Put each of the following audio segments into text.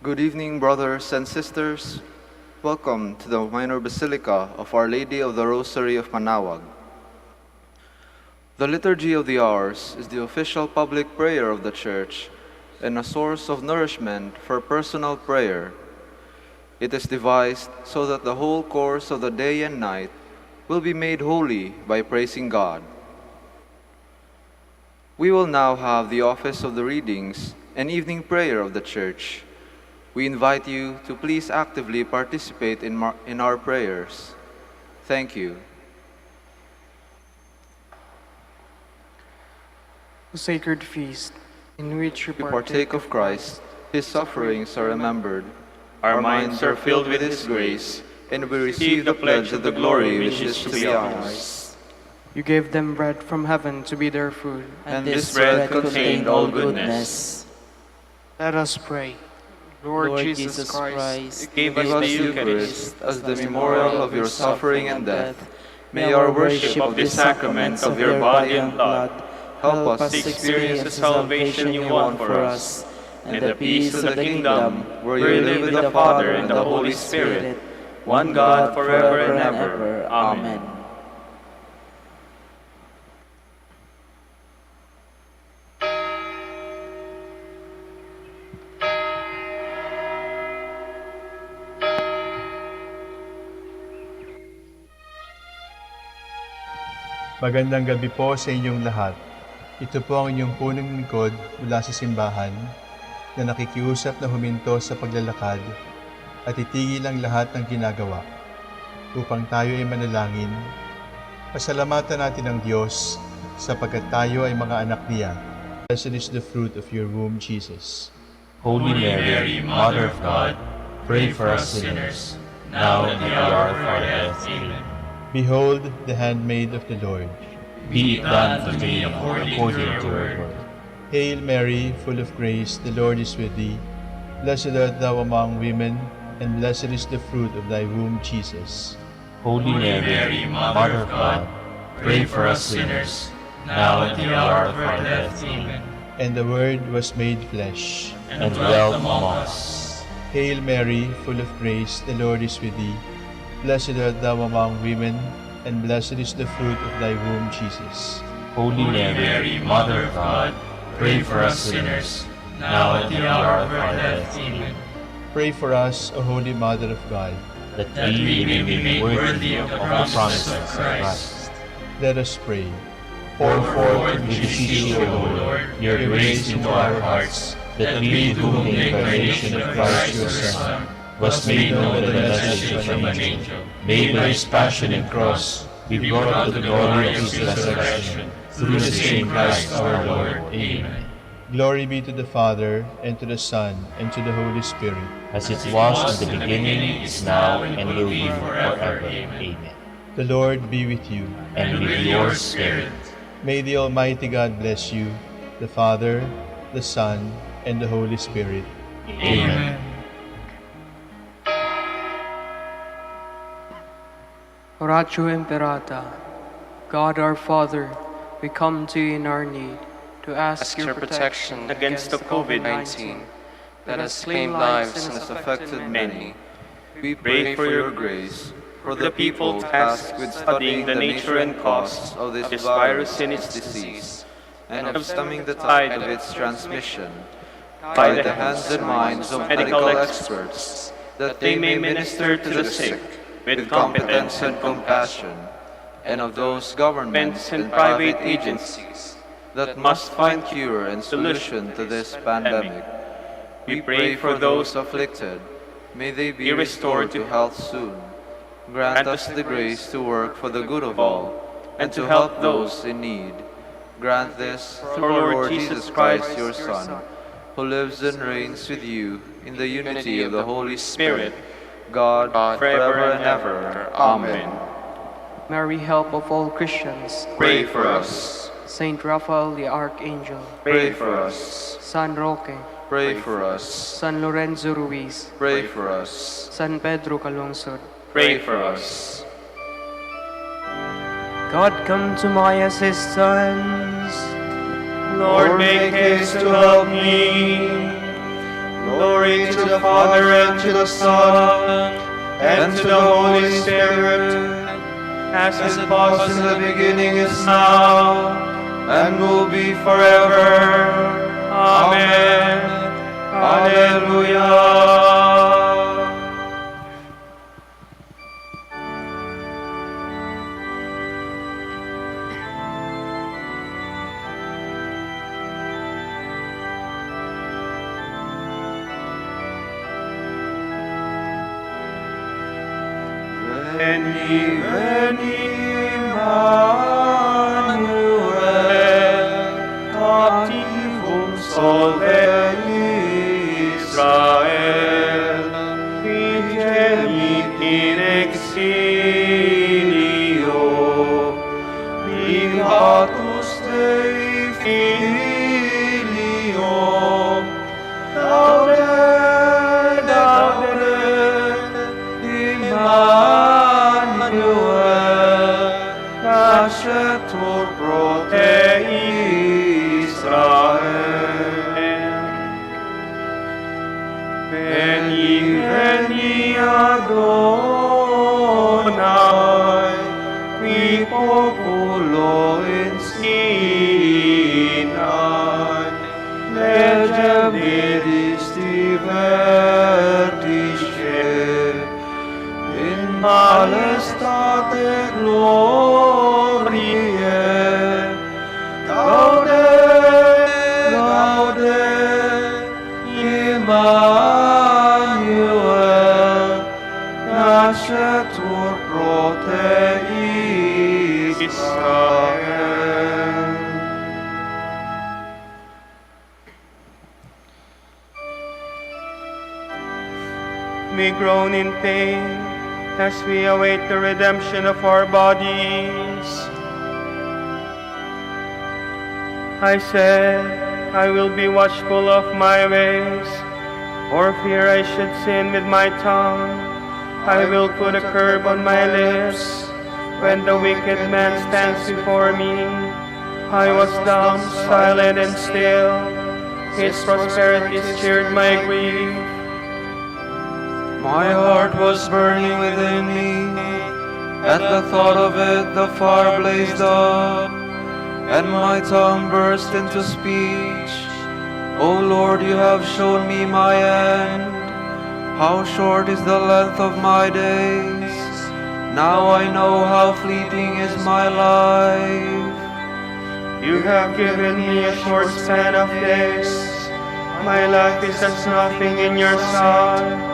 Good evening, brothers and sisters. Welcome to the Minor Basilica of Our Lady of the Rosary of Manaoag. The Liturgy of the Hours is the official public prayer of the Church and a source of nourishment for personal prayer. It is devised so that the whole course of the day and night will be made holy by praising God. We will now have the office of the readings and evening prayer of the Church. We invite you to please actively participate in our prayers. Thank you. The sacred feast in which we We partake of Christ, His sufferings are remembered. Our minds are filled with His grace, and we receive the pledge of the glory which is to be ours. You gave them bread from heaven to be their food, and this bread contained all goodness. Let us pray. Lord Jesus Christ, give us the Eucharist as the memorial of your suffering and death. May our worship of the sacrament of your body and blood Help us to experience the salvation you won for us, and the peace of the kingdom, where you live with the Father and the Holy Spirit, one God forever and ever. Amen. Magandang gabi po sa inyong lahat. Ito po ang inyong punong lingkod mula sa simbahan na nakikiusap na huminto sa paglalakad at itigil ang lahat ng ginagawa upang tayo ay manalangin. Pasalamatan natin ang Diyos sapagkat tayo ay mga anak niya. Blessed is the fruit of your womb, Jesus. Holy Mary, Mother of God, pray for us sinners, now and at the hour of our death. Amen. Behold the handmaid of the Lord. Be it done to me according to your word. Hail Mary, full of grace, the Lord is with thee. Blessed art thou among women, and blessed is the fruit of thy womb, Jesus. Holy Mary, Mother of God, pray for us sinners, now and at the hour of our death. Amen. And the Word was made flesh, and dwelt among us. Hail Mary, full of grace, the Lord is with thee. Blessed art thou among women, and blessed is the fruit of thy womb, Jesus. Holy Mary, Mother of God, pray for us sinners, now and at the hour of our death. Amen. Pray for us, O Holy Mother of God, that we may be made worthy of the promises of Christ. Let us pray. Pour forth, we beseech you, O Lord, your grace into our hearts, that we, to whom the incarnation of Christ your Son was made known the message from an angel, may by his passion and cross be brought to the glory of his resurrection, through the same Christ our Lord. Amen. Glory be to the Father, and to the Son, and to the Holy Spirit. As it was in the beginning, is now, and will be forever. Amen. The Lord be with you. And with your spirit. May the Almighty God bless you, the Father, the Son, and the Holy Spirit. Amen. Oratio Imperata, God our Father, we come to you in our need to ask your protection against the COVID-19 that has claimed lives and has affected many. We pray for your grace, for the people tasked with studying the nature and cause of this virus and its disease, and of stemming the tide of its transmission, by the hands and minds of medical experts, that they may minister to the sick with competence and compassion, and of those governments and private agencies that must find cure and solution to this pandemic. We pray for those afflicted. May they be restored to health soon. Grant us the grace to work for the good of all, and to help those in need. Grant this through our Lord Jesus Christ, your Son, who lives and reigns with you in the unity of the Holy Spirit, God, forever and ever. Amen. Mary, help of all Christians, Pray for us. Saint Raphael the Archangel, Pray for us. San Roque, Pray for us. San Lorenzo Ruiz, Pray for us. San Pedro Calungsod. Pray for us. God, come to my assistance. Lord, make haste to help me. Glory to the Father, and to the Son, and to the Holy Spirit, as it was in the beginning, is now, and will be forever. Amen. Alleluia. Veni, veni, Emmanuel, captivum solve Israel, qui gemit in exilio, privatus Dei Filio, laude, laude, Emmanuel, nascetur pro te Israel. Veni, veni, Adonai, qui populo in Sinai, legem vidis vertice, in majestate gloriae, gaude, gaude, Emmanuel, nascetur pro te Israel. We groan in pain as we await the redemption of our bodies. I said, I will be watchful of my ways, for fear I should sin with my tongue. I will put a curb on my lips. When the wicked man stands before me, I was dumb, silent, and still. His prosperity cheered my grief. My heart was burning within me. At the thought of it, the fire blazed up, and my tongue burst into speech. O Lord, you have shown me my end. How short is the length of my days. Now I know how fleeting is my life. You have given me a short span of days. My life is as nothing in your sight.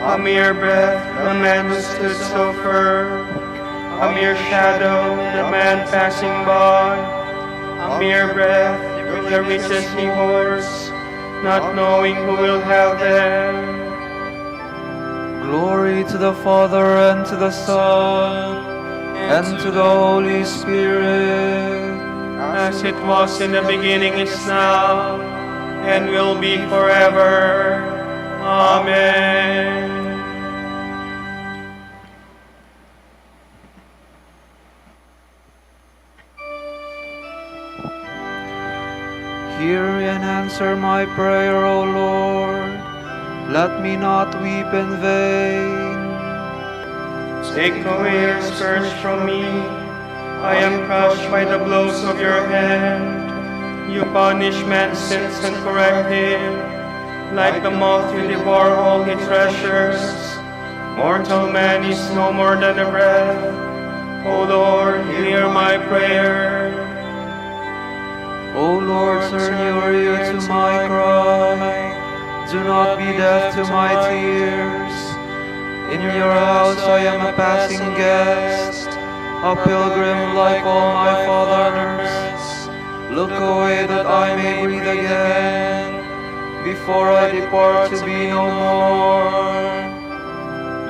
A mere breath, the man who stood so firm. A mere shadow, the man passing by. A mere breath, with the riches he hoards, not knowing who will have them. Glory to the Father, and to the Son, and to the Holy Spirit, as it was in the beginning, is now, and will be forever. Amen. Hear and answer my prayer, O Lord. Let me not weep in vain. Take away your scourge from me. I am crushed by the blows of your hand. You punish man's sins and correct him. Like the moth you devour all his treasures. Mortal man is no more than a breath. O Lord, hear my prayer. O Lord, turn your ear to my cry. Do not be deaf to my tears. In your house I am a passing guest, a pilgrim like all my fathers. Look away that I may breathe again, before I depart to be no more.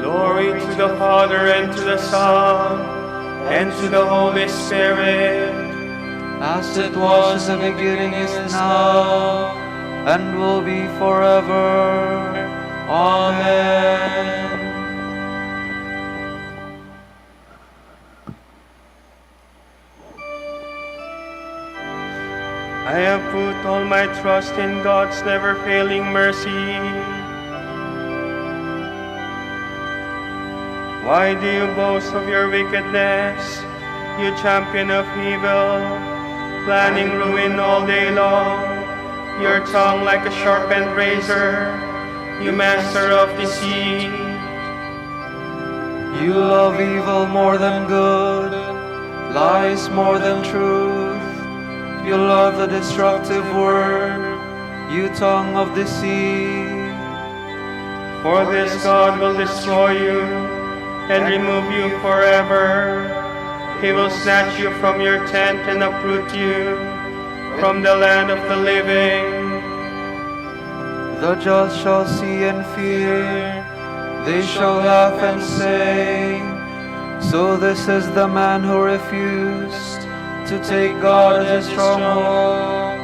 Glory to the Father, and to the Son, and to the Holy Spirit, as it was in the beginning, is now, and will be forever. Amen. I have put all my trust in God's never-failing mercy. Why do you boast of your wickedness, you champion of evil, planning ruin all day long, your tongue like a sharpened razor, you master of deceit? You love evil more than good, lies more than truth. You love the destructive word, you tongue of deceit. For this God will destroy you and remove you forever. He will snatch you from your tent and uproot you from the land of the living. The just shall see and fear, they shall laugh and say, so this is the man who refused to take God as his stronghold,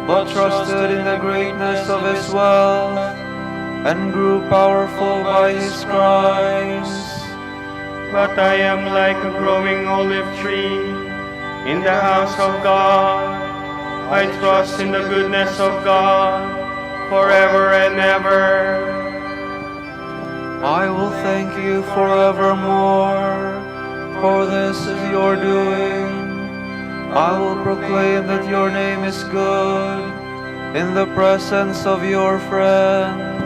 but trusted in the greatness of his wealth, and grew powerful by his crimes. But I am like a growing olive tree in the house of God. I trust in the goodness of God forever and ever. I will thank you forevermore, for this is your doing. I will proclaim that your name is good in the presence of your friends.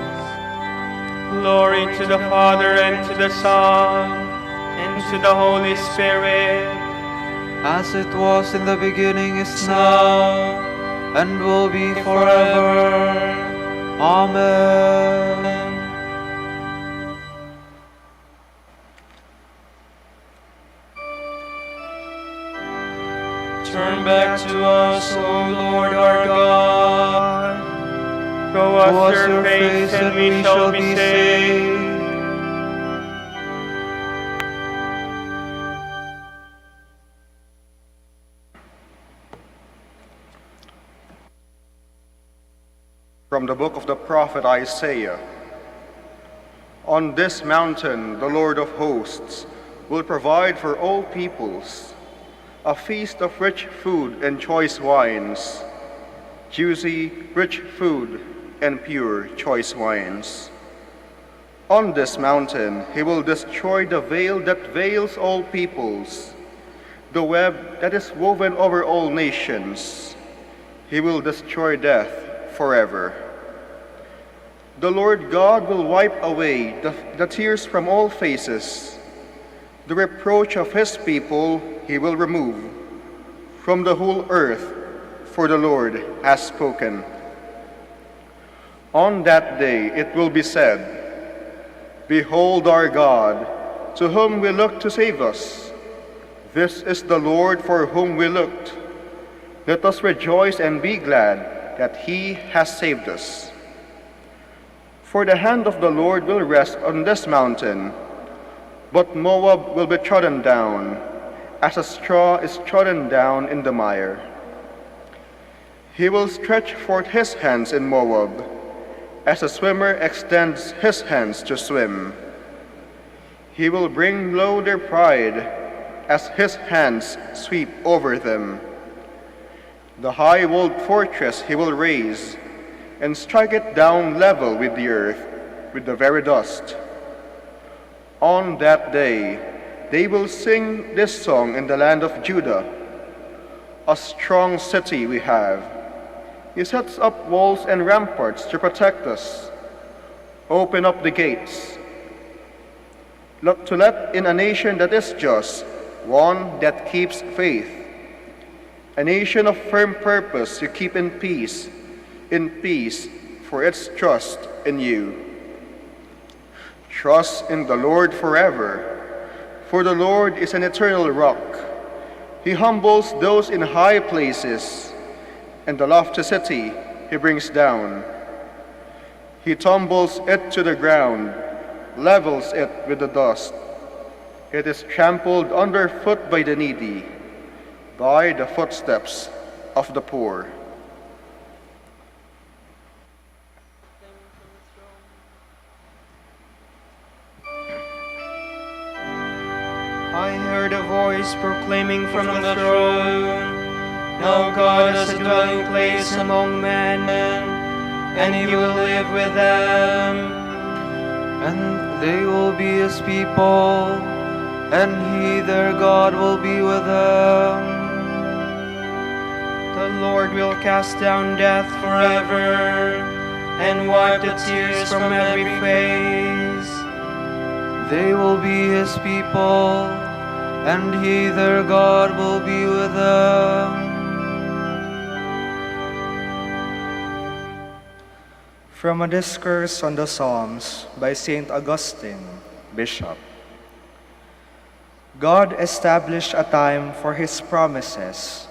Glory to the Father, and to the Son, and to the Holy Spirit, as it was in the beginning, is now, and will be forever. Amen. turn back to us, O Lord our God. Show us your face, and we shall be saved. From the book of the prophet Isaiah. On this mountain the Lord of hosts will provide for all peoples a feast of rich food and choice wines, juicy, rich food and pure choice wines. On this mountain he will destroy the veil that veils all peoples, the web that is woven over all nations. He will destroy death forever. The Lord God will wipe away the tears from all faces. The reproach of his people he will remove from the whole earth, for the Lord has spoken. On that day it will be said, Behold our God, to whom we look to save us. This is the Lord for whom we looked. Let us rejoice and be glad that he has saved us. For the hand of the Lord will rest on this mountain, but Moab will be trodden down, as a straw is trodden down in the mire. He will stretch forth his hands in Moab, as a swimmer extends his hands to swim. He will bring low their pride, as his hands sweep over them. The high-walled fortress he will raise, and strike it down level with the earth, with the very dust. On that day, they will sing this song in the land of Judah. A strong city we have. He sets up walls and ramparts to protect us. Open up the gates, to let in a nation that is just, one that keeps faith. A nation of firm purpose you keep in peace for its trust in you. Trust in the Lord forever, for the Lord is an eternal rock. He humbles those in high places, and the lofty city he brings down. He tumbles it to the ground, levels it with the dust. It is trampled underfoot by the needy, by the footsteps of the poor. I heard a voice proclaiming from the throne, Now God has a dwelling place among men, and he will live with them. And they will be his people, and he, their God, will be with them. The Lord will cast down death forever, and wipe the tears from every face. They will be his people, and he, their God, will be with them. From a discourse on the Psalms by St. Augustine, Bishop. God established a time for his promises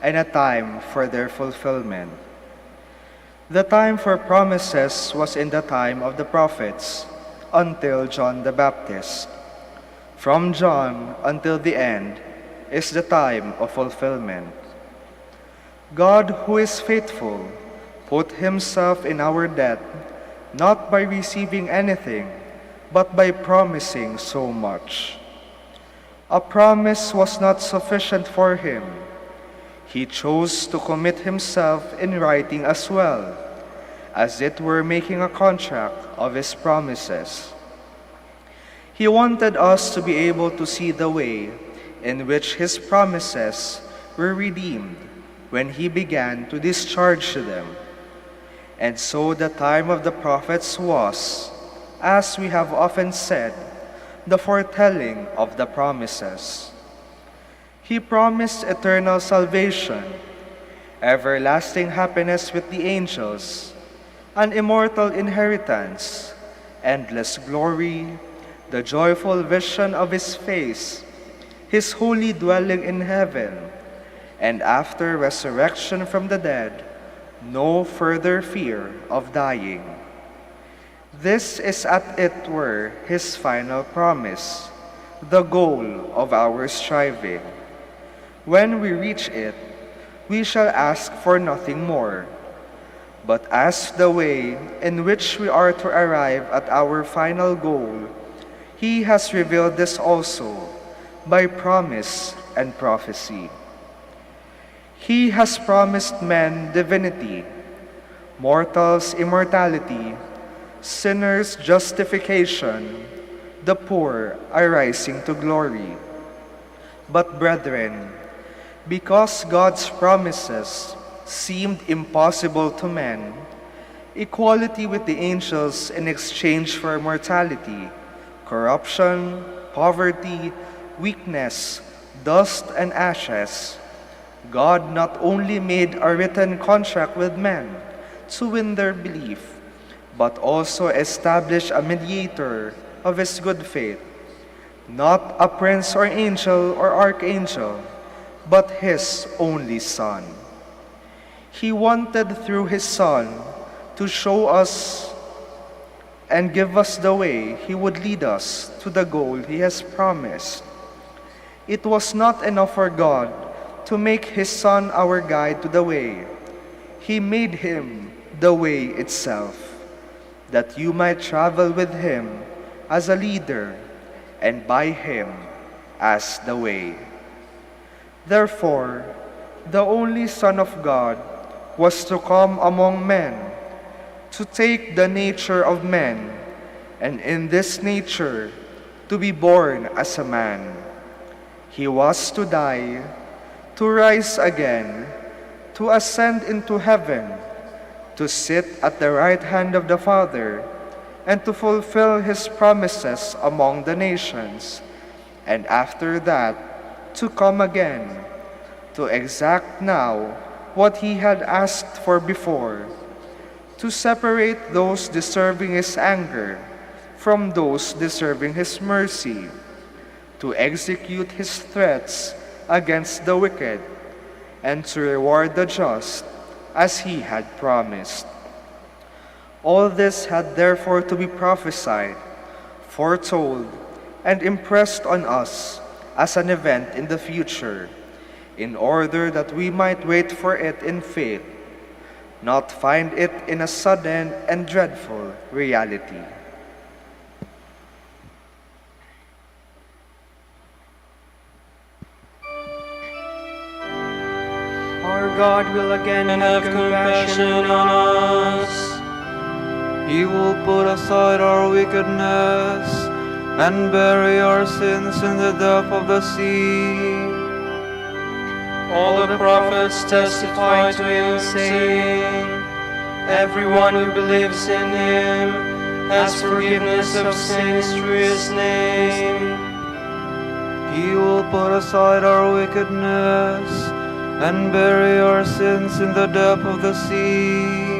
and a time for their fulfillment. The time for promises was in the time of the prophets until John the Baptist. From John until the end is the time of fulfillment. God, who is faithful, put himself in our debt, not by receiving anything, but by promising so much. A promise was not sufficient for him. He chose to commit himself in writing as well, as it were making a contract of his promises. He wanted us to be able to see the way in which his promises were redeemed when he began to discharge them. And so the time of the prophets was, as we have often said, the foretelling of the promises. He promised eternal salvation, everlasting happiness with the angels, an immortal inheritance, endless glory, the joyful vision of his face, his holy dwelling in heaven, and after resurrection from the dead, no further fear of dying. This is as it were his final promise, the goal of our striving. When we reach it, we shall ask for nothing more. But as the way in which we are to arrive at our final goal, he has revealed this also by promise and prophecy. He has promised men divinity, mortals immortality, sinners justification, the poor a rising to glory. But brethren, because God's promises seemed impossible to men, equality with the angels in exchange for immortality, corruption, poverty, weakness, dust and ashes, God not only made a written contract with men to win their belief, but also established a mediator of his good faith, not a prince or angel or archangel, but his only Son. He wanted through his Son to show us and give us the way he would lead us to the goal he has promised. It was not enough for God to make his Son our guide to the way. He made him the way itself, that you might travel with him as a leader and by him as the way. Therefore, the only Son of God was to come among men, to take the nature of men, and in this nature to be born as a man. He was to die, to rise again, to ascend into heaven, to sit at the right hand of the Father, and to fulfill his promises among the nations, and after that to come again, to exact now what he had asked for before, to separate those deserving his anger from those deserving his mercy, to execute his threats against the wicked, and to reward the just as he had promised. All this had therefore to be prophesied, foretold, and impressed on us as an event in the future, in order that we might wait for it in faith, not find it in a sudden and dreadful reality. Our God will again have compassion on us. He will put aside our wickedness and bury our sins in the depth of the sea. All the prophets testify to him, saying, everyone who believes in him has forgiveness of sins through his name. He will put aside our wickedness and bury our sins in the depth of the sea.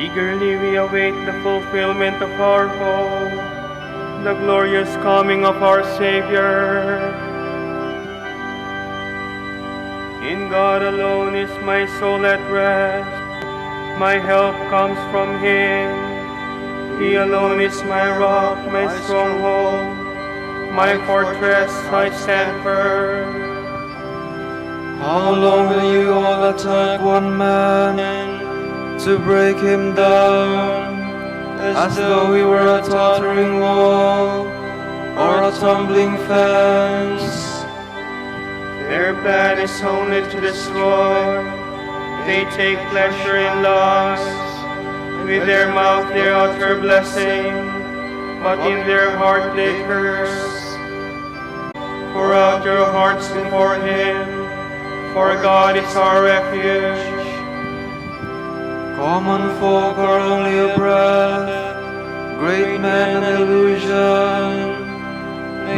Eagerly we await the fulfillment of our hope, the glorious coming of our Savior. In God alone is my soul at rest, my help comes from Him. He alone is my rock, my stronghold, my fortress, I stand firm. How long will you all attack one man to break him down, as though we were a tottering wall or a tumbling fence? Their plan is only to destroy. They take pleasure in lies. With their mouth they utter blessing, but in their heart they curse. Pour out your hearts before Him, for God is our refuge. Common folk are only a breath, great men an illusion.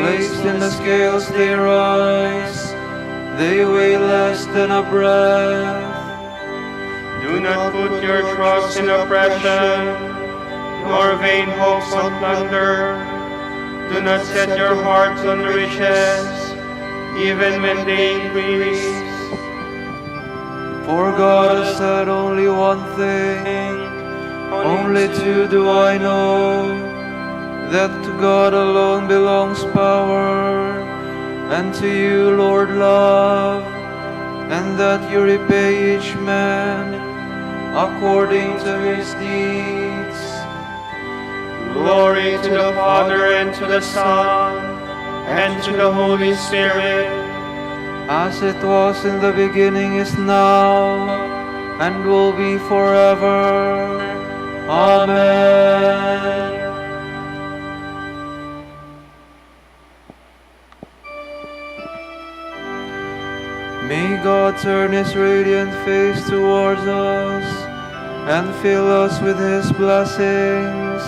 Placed in the scales they rise, they weigh less than a breath. Do not put your trust in oppression, nor vain hopes on plunder. Do not set your hearts on riches, even when they increase. For God has said only one thing, only two do I know, that to God alone belongs power, and to you, Lord, love, and that you repay each man according to his deeds. Glory to the Father, and to the Son, and to the Holy Spirit, as it was in the beginning, is now, and will be forever. Amen. May God turn His radiant face towards us and fill us with His blessings.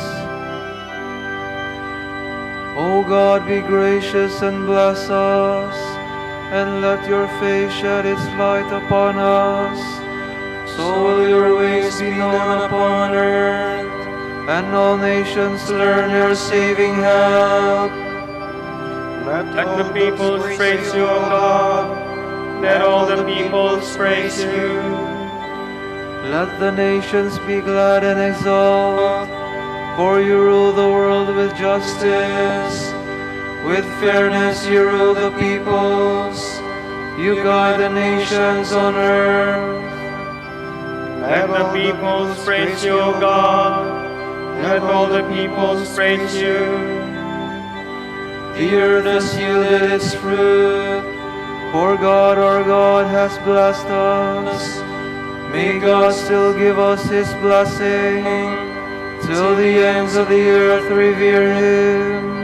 O God, be gracious and bless us, and let your face shed its light upon us. So will your ways be known upon earth, and all nations learn your saving help. let the peoples praise you, O God. Let all the peoples praise you. Let the nations be glad and exult, for you rule the world with justice. With fairness you rule the peoples. You guide the nations on earth. Let the peoples praise you, O God. Let all the peoples praise you. The earth has yielded its fruit, for God our God has blessed us. May God still give us His blessing, till the ends of the earth revere Him.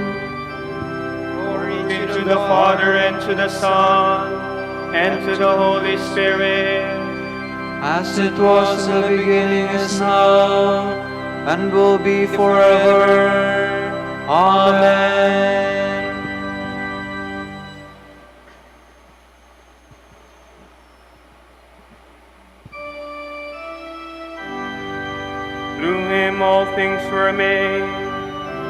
Glory to the Father, and to the Son, and to the Holy Spirit, as it was in the beginning, is now, and will be forever. Amen. Through Him all things were made.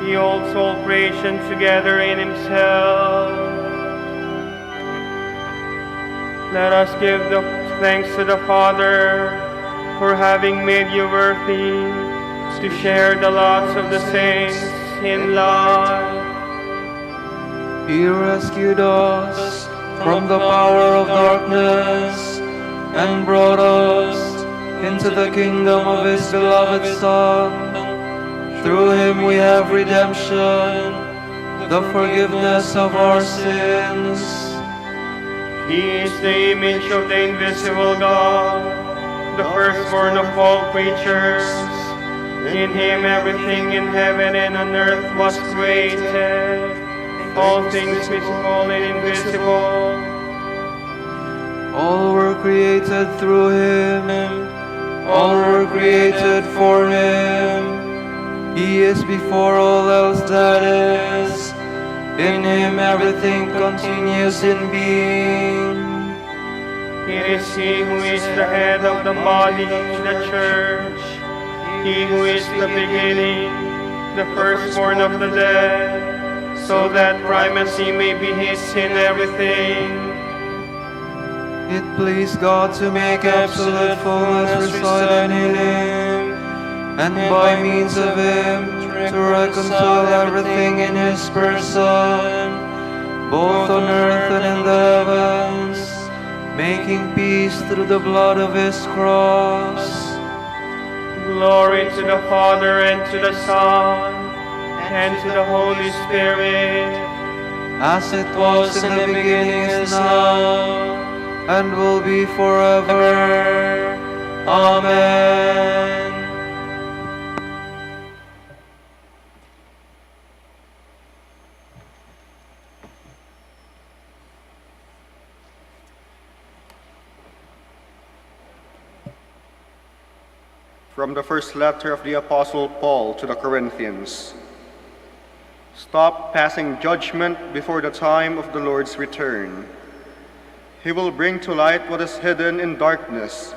He holds all creation together in Himself. Let us give the thanks to the Father for having made you worthy to share the lots of the saints in life. He rescued us from the power of darkness and brought us into the kingdom of His beloved Son. Through Him we have redemption, the forgiveness of our sins. He is the image of the invisible God, the firstborn of all creatures. In Him everything in heaven and on earth was created, all things visible and invisible. All were created through Him, all were created for Him. He is before all else that is. In Him everything continues in being. It is He who is the head of the body, the church. he who is the beginning, the firstborn of the dead, so that primacy may be his in everything. It pleased God to make absolute fullness reside in him, and by means of him to reconcile everything in his person, both on earth and in the heavens, making peace through the blood of his cross. Glory to the Father, and to the Son, and to the Holy Spirit, As it was in the beginning, is now, and will be forever. Amen. From the first letter of the Apostle Paul to the Corinthians. Stop passing judgment before the time of the Lord's return. He will bring to light what is hidden in darkness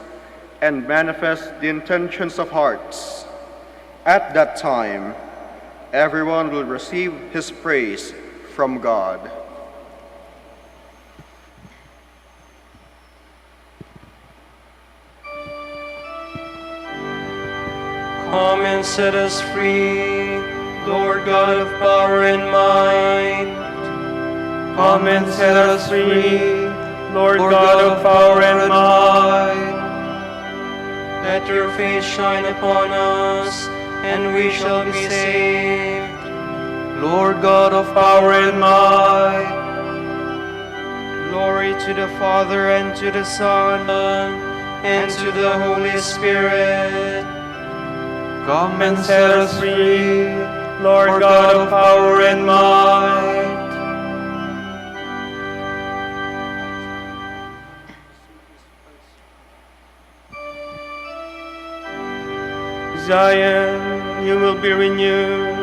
and manifest the intentions of hearts. At that time, everyone will receive his praise from God. come and set us free, Lord God of power and might. Come and set us free, Lord God of power and might. Let your face shine upon us, and we shall be saved. Lord God of power and might. Glory to the Father, and to the Son, and to the Holy Spirit. Come and set us free, Lord God of power and might. Zion, you will be renewed,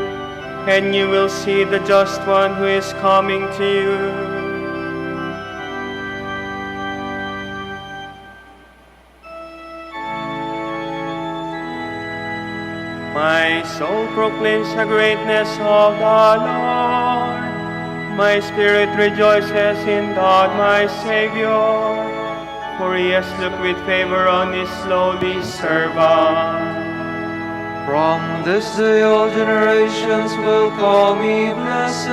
and you will see the just one who is coming to you. My soul proclaims the greatness of the Lord. My spirit rejoices in God my Savior, for he has looked with favor on his lowly servant. From this day all generations will call me blessed.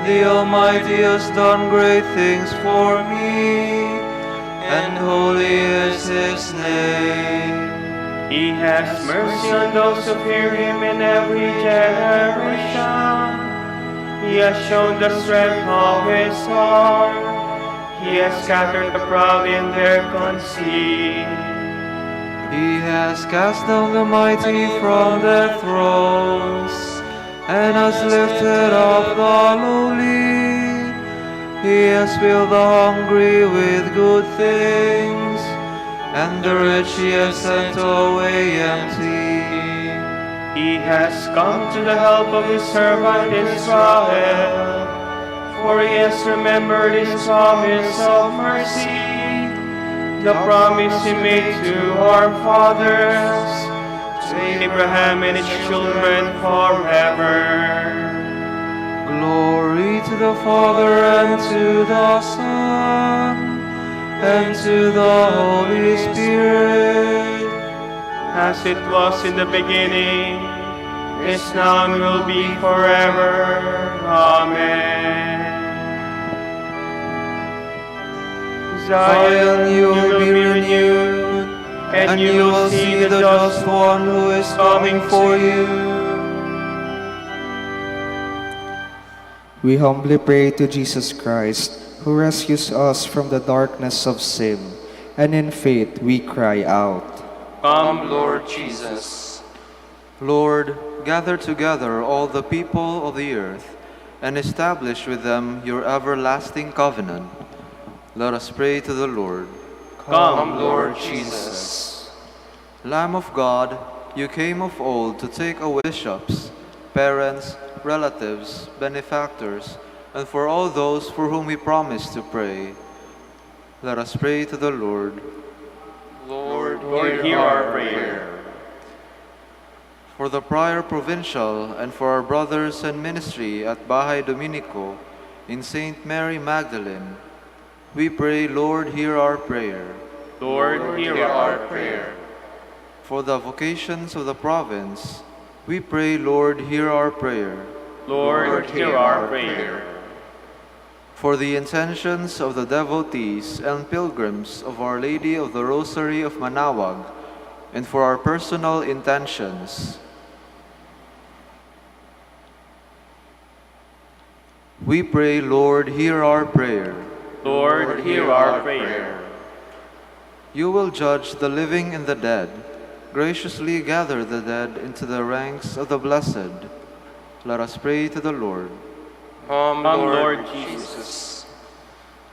The Almighty has done great things for me, and holy is his name. He has mercy on those who fear him in every generation. He has shown the strength of his arm. He has scattered the proud in their conceit. He has cast down the mighty from their thrones, and has lifted up the lowly. He has filled the hungry with good things, and the rich he has sent away empty. He has come to the help of his servant Israel, for he has remembered his promise of mercy, the promise he made to our fathers, to Abraham and his children forever. Glory to the Father, and to the Son, and to the Holy Spirit, as it was in the beginning, is now, and will be forever. Amen. Zion, you will be renewed, and you will see the just one who is coming for you. We humbly pray to Jesus Christ, who rescues us from the darkness of sin, and in faith we cry out. Come, Lord Jesus. Lord, gather together all the people of the earth, and establish with them your everlasting covenant. Let us pray to the Lord. Come, Lord Jesus. Lamb of God, you came of old to take away bishops, parents, relatives, benefactors, and for all those for whom we promise to pray. Let us pray to the Lord. Lord, Lord, hear our prayer. For the Prior Provincial and for our brothers in ministry at Bahay Dominico in St. Mary Magdalene, we pray, Lord, hear our prayer. Lord, hear our prayer. For the vocations of the province, we pray, Lord, hear our prayer. Lord, hear our prayer. For the intentions of the devotees and pilgrims of Our Lady of the Rosary of Manaoag, and for our personal intentions, we pray, Lord, hear our prayer. Lord, hear our prayer. You will judge the living and the dead. Graciously gather the dead into the ranks of the blessed. Let us pray to the Lord. Come, Lord Jesus.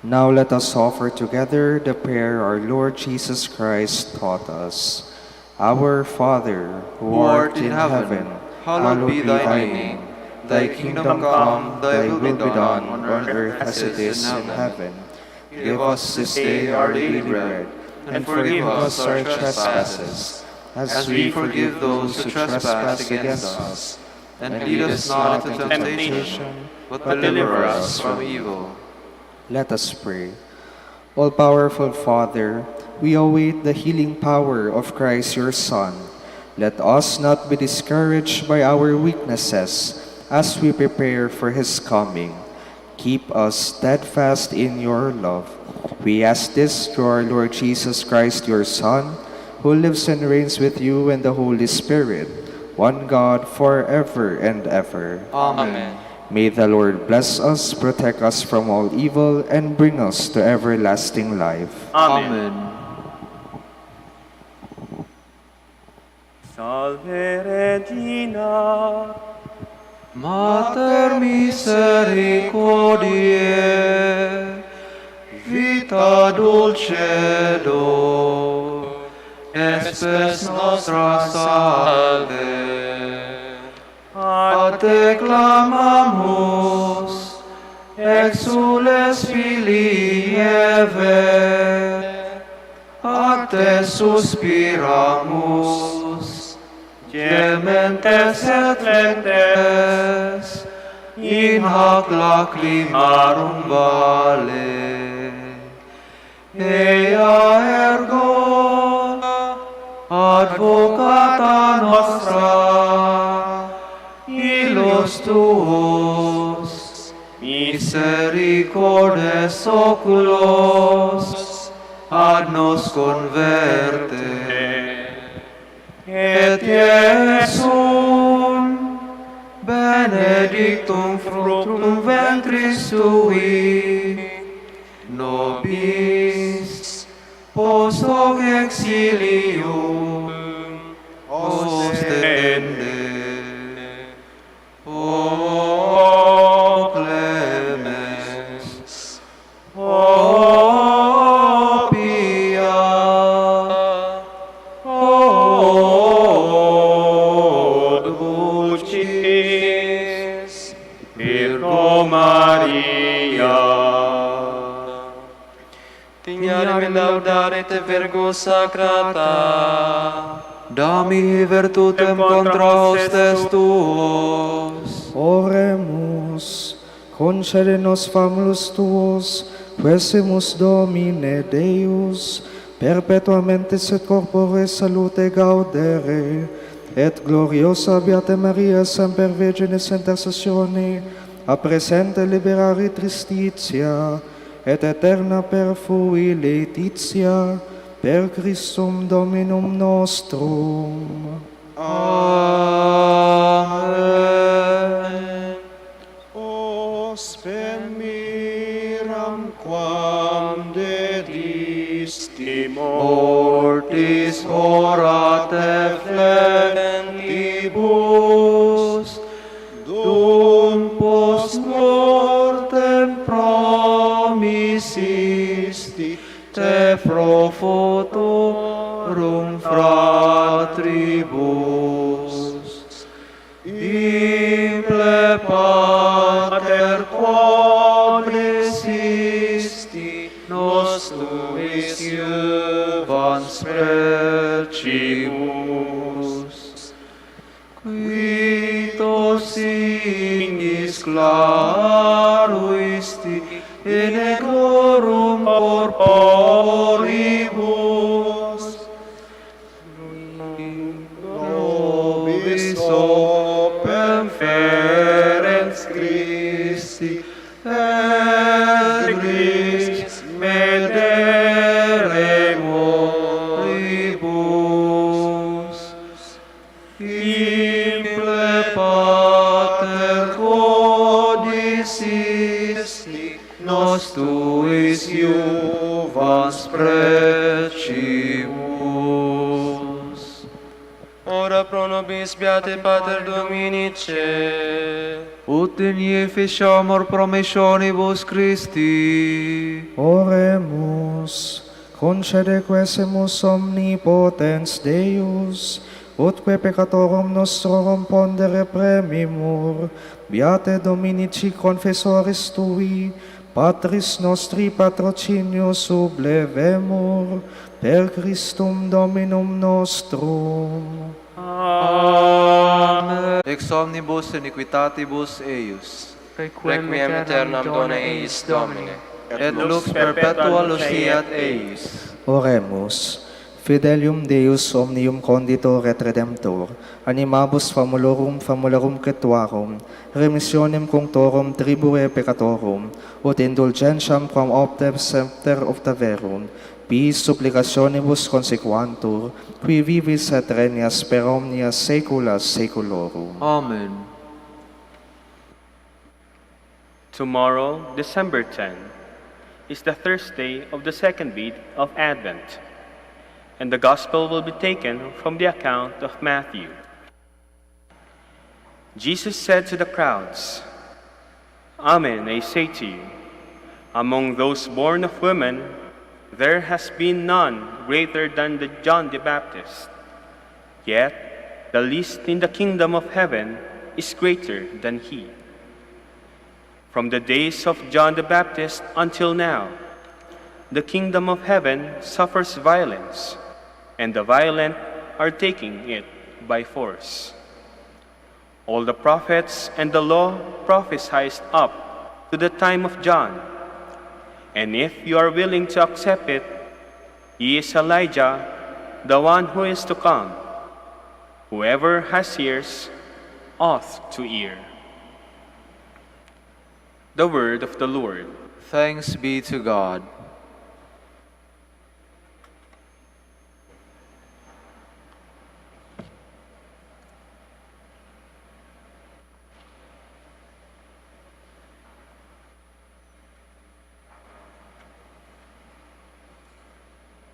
Now let us offer together the prayer our Lord Jesus Christ taught us. Our Father, who art in heaven, hallowed be thy name. Thy kingdom come, thy will be done on earth as it is in heaven. Give us this day our daily bread, and forgive us our trespasses, as we forgive those who trespass against us. And lead us not into temptation, but deliver us from evil. Let us pray. All-powerful Father, we await the healing power of Christ your Son. Let us not be discouraged by our weaknesses as we prepare for his coming. Keep us steadfast in your love. We ask this through our Lord Jesus Christ, your Son, who lives and reigns with you and the Holy Spirit, one God, forever and ever. Amen. May the Lord bless us, protect us from all evil, and bring us to everlasting life. Amen. Salve Regina, Mater misericordiae, vita dulcedo, espes nostra salve. A te clamamus, exules filii Eve, a te suspiramus, gementes et lectes, in hac lacrimarum vale. Ea ergo, advocata nostra, illos tuos, misericordes oculos, ad nos converte. Et Iesum, benedictum fructum ventris tui, nobis post hoc exilium ostende. O clemens, o pia, o dulcis Virgo Maria. Tignare laudare te Virgo Sacrata, Dami virtutem contra hostes tuos. Oremus, concede-nos famulus tuos, quesimus Domine Deus, perpetuamente et corpore salute gaudere, et gloriosa Beata Maria semper Virginis intercessione, a presente liberari tristitia, et eterna perfui laetitia, per Christum Dominum nostrum. Amen. Ospem miram quam dedisti Mortis ora te flentibus, dum post mortem promisisti te pro futurum fratribus. Imple pater quod resisti nos tuis iuvans precibus, claruisti in ecorum corporibus nobis opem ferens Christi et gris medere moribus imple pater codicisti nos tuis iuvans precimus. Ora pro nobis beate Pater Dominice. Ut in efficiamur promissionibus Christi. Oremus, concede quesemus omnipotens Deus, utque peccatorum nostrorum pondere premimur, beate Dominici confessoris tui, Patris nostri patrocinius sublevemur, per Christum Dominum nostrum. Amen. Ex omnibus iniquitatibus eius, Requiem aeternam dona eis Domine. et lux perpetua luceat eius. Oremus, Fidelium Deus omnium conditor et redemptor, animabus famularum cetuarum, remissionem cunctorum tribue peccatorum, ut indulgentiam quam optem semper optaverum, bis supplicationibus consequantur, qui vivis et regnas per omnia saecula saeculorum. Amen. Tomorrow, December 10, is the Thursday of the second week of Advent, and the Gospel will be taken from the account of Matthew. Jesus said to the crowds, Amen, I say to you, among those born of women, there has been none greater than John the Baptist. Yet, the least in the kingdom of heaven is greater than he. From the days of John the Baptist until now, the kingdom of heaven suffers violence, and the violent are taking it by force. All the prophets and the law prophesied up to the time of John. And if you are willing to accept it, he is Elijah, the one who is to come. Whoever has ears ought to hear. The word of the Lord. Thanks be to God.